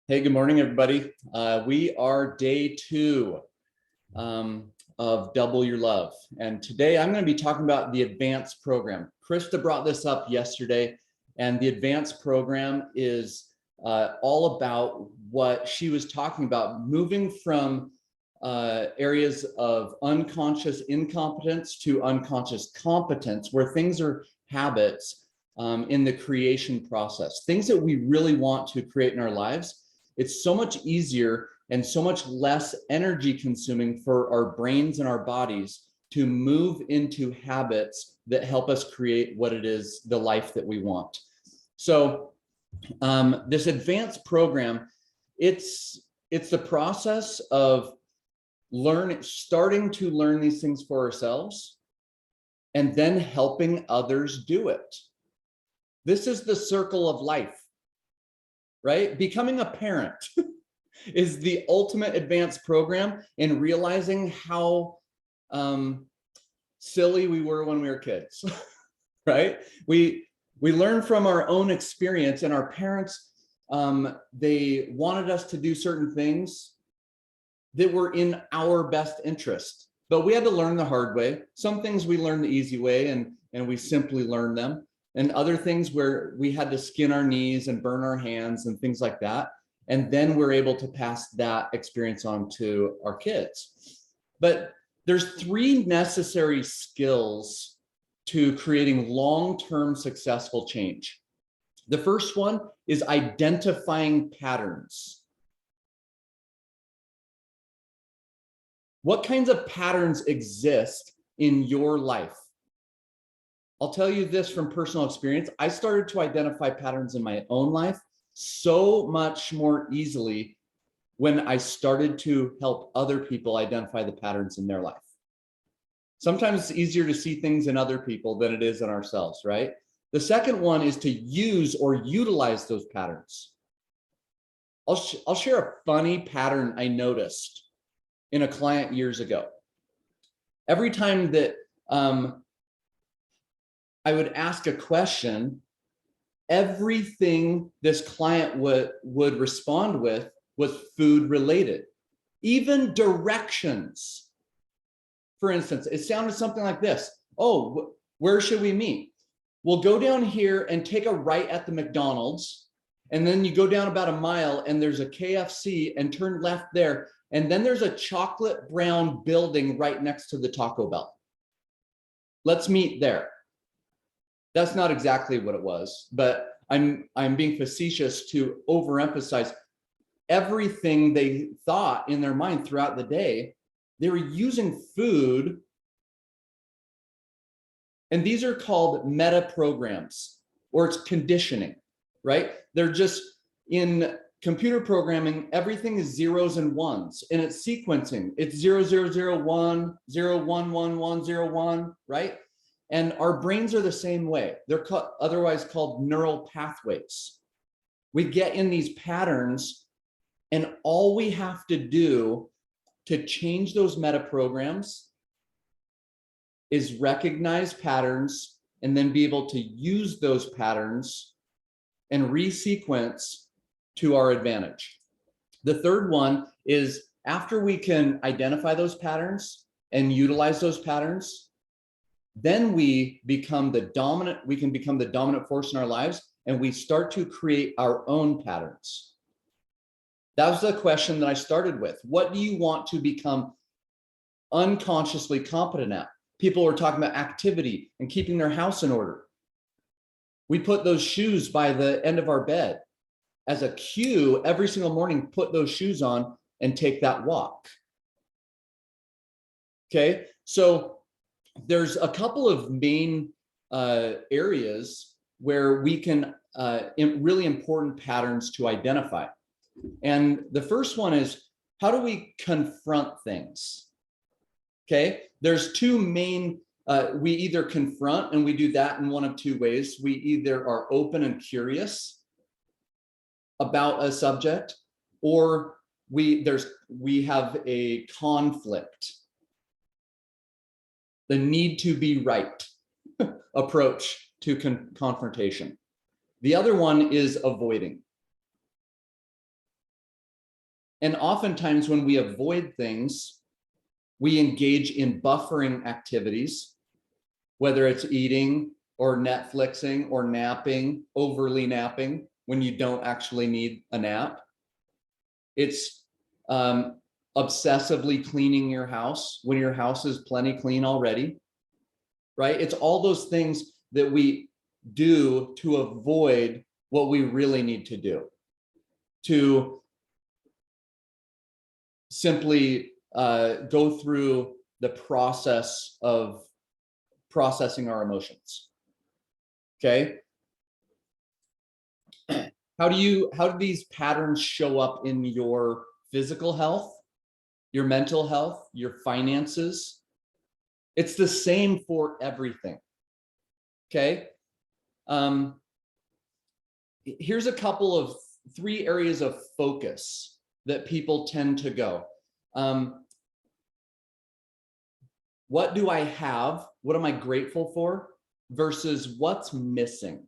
Hey, good morning, everybody. We are day two of Double Your Love. And today I'm going to be talking about the advanced program. Krista brought this up yesterday, and the advanced program is all about what she was talking about, moving from areas of unconscious incompetence to unconscious competence, where things are habits in the creation process, things that we really want to create in our lives. It's so much easier and so much less energy consuming for our brains and our bodies to move into habits that help us create what it is, the life that we want. So this advanced program, it's the process of starting to learn these things for ourselves and then helping others do it. This is the circle of life. Right? Becoming a parent is the ultimate advanced program in realizing how silly we were when we were kids, right? We learn from our own experience, and our parents, they wanted us to do certain things that were in our best interest, but we had to learn the hard way. Some things we learned the easy way, and we simply learned them. And other things where we had to skin our knees and burn our hands and things like that. And then we're able to pass that experience on to our kids. But there's three necessary skills to creating long-term successful change. The first one is identifying patterns. What kinds of patterns exist in your life? I'll tell you this from personal experience. I started to identify patterns in my own life so much more easily when I started to help other people identify the patterns in their life. Sometimes it's easier to see things in other people than it is in ourselves, right? The second one is to use or utilize those patterns. I'll share a funny pattern I noticed in a client years ago. Every time that I would ask a question, everything this client would respond with was food related, even directions. For instance, it sounded something like this. Oh, where should we meet? We'll go down here and take a right at the McDonald's. And then you go down about a mile and there's a KFC, and turn left there. And then there's a chocolate brown building right next to the Taco Bell. Let's meet there. That's not exactly what it was, but I'm being facetious to overemphasize everything they thought in their mind throughout the day. They were using food, and these are called meta programs, or it's conditioning, right? They're just, in computer programming, everything is zeros and ones, and it's sequencing. It's 0001, 011101, right? And our brains are the same way. They're otherwise called neural pathways. We get in these patterns, and all we have to do to change those meta programs is recognize patterns and then be able to use those patterns and resequence to our advantage. The third one is, after we can identify those patterns and utilize those patterns, then we can become the dominant force in our lives, and we start to create our own patterns. That was the question that I started with. What do you want to become unconsciously competent at? People are talking about activity and keeping their house in order. We put those shoes by the end of our bed as a cue every single morning. Put those shoes on and take that walk. Okay, so there's a couple of main areas where we can really important patterns to identify. And the first one is, how do we confront things? Okay, there's two main, we either confront, and we do that in one of two ways. We either are open and curious about a subject, or we have a conflict, the need to be right approach to confrontation. The other one is avoiding. And oftentimes when we avoid things, we engage in buffering activities, whether it's eating or Netflixing or napping, overly napping when you don't actually need a nap. It's obsessively cleaning your house when your house is plenty clean already, right? It's all those things that we do to avoid what we really need to do, to simply go through the process of processing our emotions. Okay. How do these patterns show up in your physical health, your mental health, your finances? It's the same for everything. Okay. Here's a couple of 3 areas of focus that people tend to go. What do I have? What am I grateful for? Versus what's missing?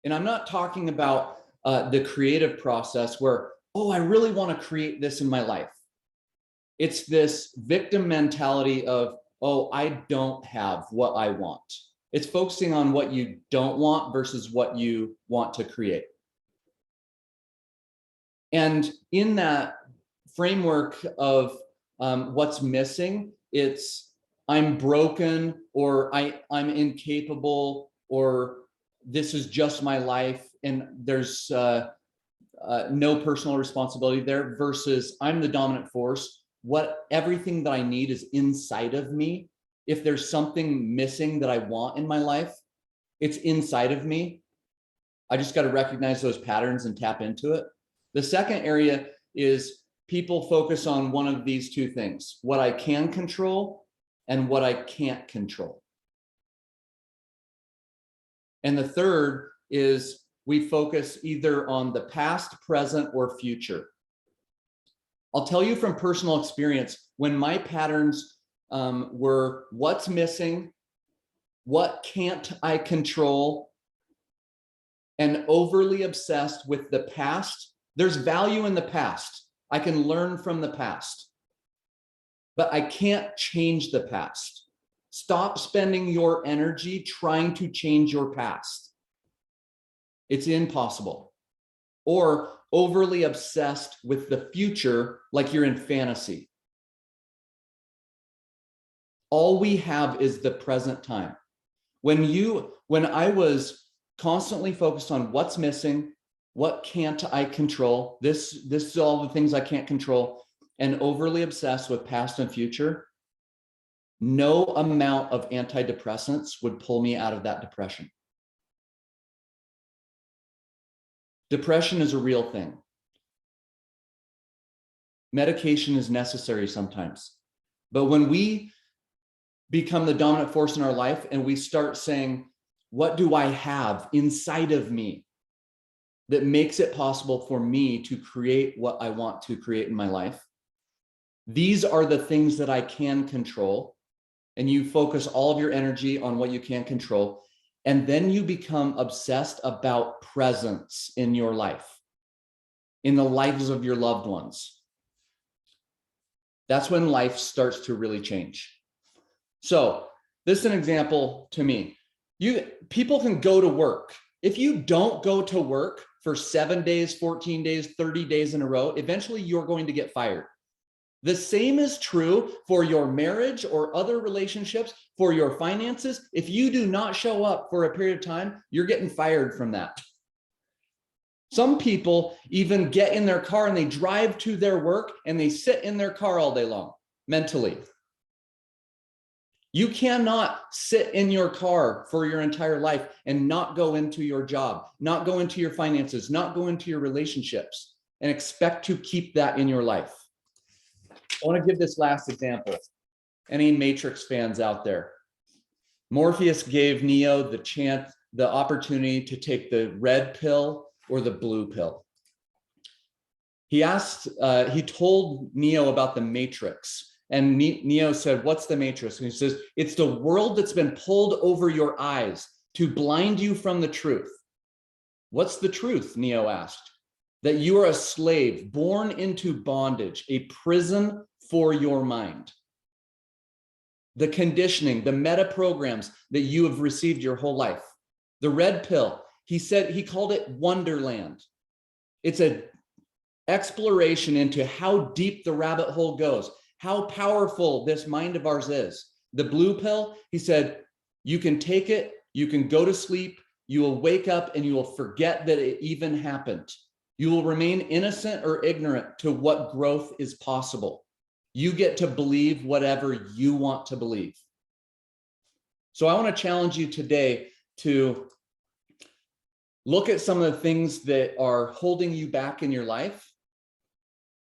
And I'm not talking about the creative process where, oh, I really want to create this in my life. It's this victim mentality of, oh, I don't have what I want. It's focusing on what you don't want versus what you want to create. And in that framework of what's missing, it's I'm broken, or I'm incapable, or this is just my life and there's no personal responsibility there, versus I'm the dominant force. Everything that I need is inside of me. If there's something missing that I want in my life, it's inside of me. I just got to recognize those patterns and tap into it. The second area is people focus on one of these 2 things, what I can control and what I can't control. And the third is we focus either on the past, present, or future. I'll tell you from personal experience, when my patterns were what's missing, what can't I control, and overly obsessed with the past. There's value in the past. I can learn from the past, but I can't change the past. Stop spending your energy trying to change your past. It's impossible. Or overly obsessed with the future like you're in fantasy. All we have is the present time. When I was constantly focused on what's missing, what can't I control, this is all the things I can't control, and overly obsessed with past and future, no amount of antidepressants would pull me out of that depression. Depression is a real thing. Medication is necessary sometimes. But when we become the dominant force in our life and we start saying, what do I have inside of me that makes it possible for me to create what I want to create in my life? These are the things that I can control. And you focus all of your energy on what you can control. And then you become obsessed about presence in your life, in the lives of your loved ones. That's when life starts to really change. So this is an example to me. People can go to work. If you don't go to work for 7 days, 14 days, 30 days in a row, eventually you're going to get fired. The same is true for your marriage or other relationships, for your finances. If you do not show up for a period of time, you're getting fired from that. Some people even get in their car and they drive to their work and they sit in their car all day long, mentally. You cannot sit in your car for your entire life and not go into your job, not go into your finances, not go into your relationships, and expect to keep that in your life. I want to give this last example. Any Matrix fans out there? Morpheus gave Neo the opportunity to take the red pill or the blue pill. He told Neo about the Matrix, and Neo said, "What's the Matrix?" And he says, "It's the world that's been pulled over your eyes to blind you from the truth." "What's the truth?" Neo asked. that you are a slave born into bondage, a prison for your mind. The conditioning, the meta programs that you have received your whole life. The red pill, he called it Wonderland. It's an exploration into how deep the rabbit hole goes, how powerful this mind of ours is. The blue pill, he said, you can take it, you can go to sleep, you will wake up and you will forget that it even happened. You will remain innocent or ignorant to what growth is possible. You get to believe whatever you want to believe. So I want to challenge you today to look at some of the things that are holding you back in your life,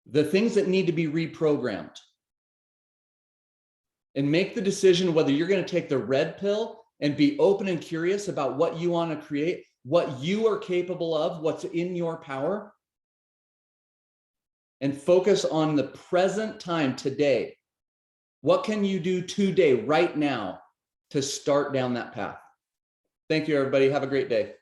the things that need to be reprogrammed, and make the decision whether you're going to take the red pill and be open and curious about what you want to create, what you are capable of, what's in your power, and focus on the present time today. What can you do today, right now, to start down that path? Thank you, everybody. Have a great day.